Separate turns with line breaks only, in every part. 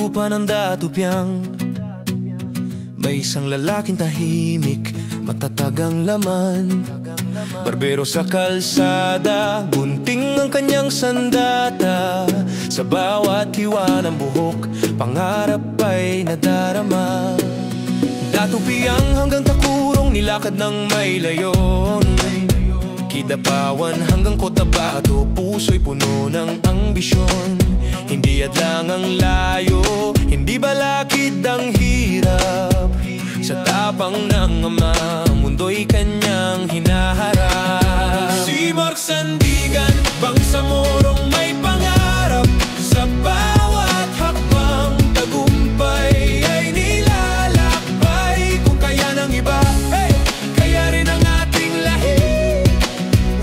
lupa ng Datupyang. May isang lalaking tahimik, matatag ang laman. Barbero sa kalsada, gunting ang kanyang sandata. Sa bawat hiwa ng buhok, pangarap ay nadarama. Datupyang hanggang Takurong, nilakad ng may layon. Kidapawan hanggang Cotabato, puso'y puno ng ambisyon. Hindi hadlang ang layo, hindi balakid ang hirap. Sa tapang ng ama, mundo'y kanyang hinaharap. Si Mark Sandigan, Bangsamorong may pangarap. Sa bawat hakbang, tagumpay ay nilalakbay. Kung kaya ng iba, hey, kaya rin ang ating lahi.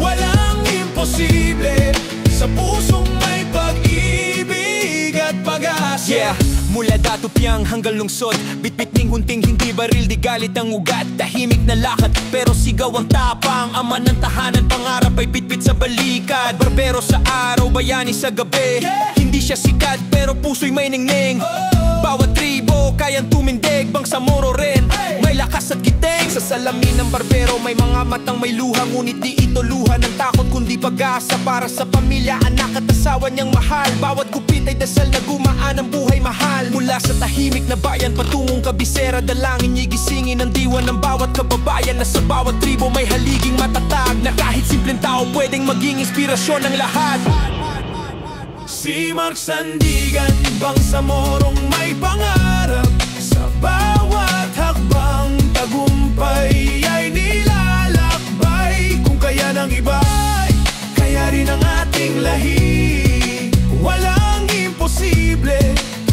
Walang imposible sa pusong may pag-ibig at pag-asa. Yeah, mula Datupyang hanggang lungsod, bitbit ning gunting, hindi baril, di galit ang ugat. Tahimik na lakad, pero sigaw ang tapang. Ama ng tahanan, pangarap ay bitbit sa balikat. Barbero sa araw, bayani sa gabi. Hindi siya sikat, pero puso'y may ningning. Bawat tribo, kayang tumindig. Bangsamoro rin, may lakas at giting. Sa salamin ng barbero, may mga matang may luha. Ngunit di ito luha ng takot, kundi pag-asa. Para sa pamilya, anak at asawa niyang mahal. Bawat gupit ay dasal na gumaan ang buhay mahal. Mula sa tahimik na bayan, patungong kabisera, dalangin niya gisingin ang diwa ng bawat kababayan. Na sa bawat tribo may haliging matatag, na kahit simpleng tao pwedeng maging inspirasyon ng lahat. Si Mark Sandigan, Bangsamorong may pangarap. Sa bawat hakbang, tagumpay ay nilalakbay. Kung kaya ng iba, kaya rin ang ating lahi. Walang imposible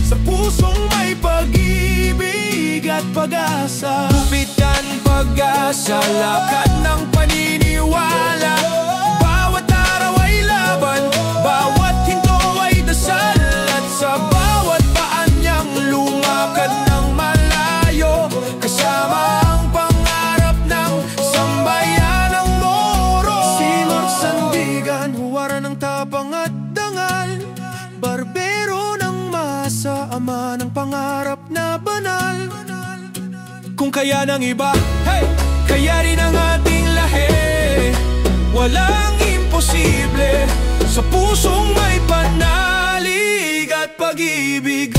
sa pusong may pag-ibig at pag-asa. Gupitan, pag-asa, lakad ng paniniwala. Bawat araw ay laban, bawat hinto ay dasal. At sa bawat paan niyang lumakad ng malayo, kasama ang pangarap ng sambayan ng Moro. Si Mark Sandigan, huwara ng tapang at dangal. Barbero ng masa, ama ng pangarap na banal. Kung kaya ng iba, hey, kaya rin ang ating lahi. Walang imposible sa pusong may panalig at pag-ibig.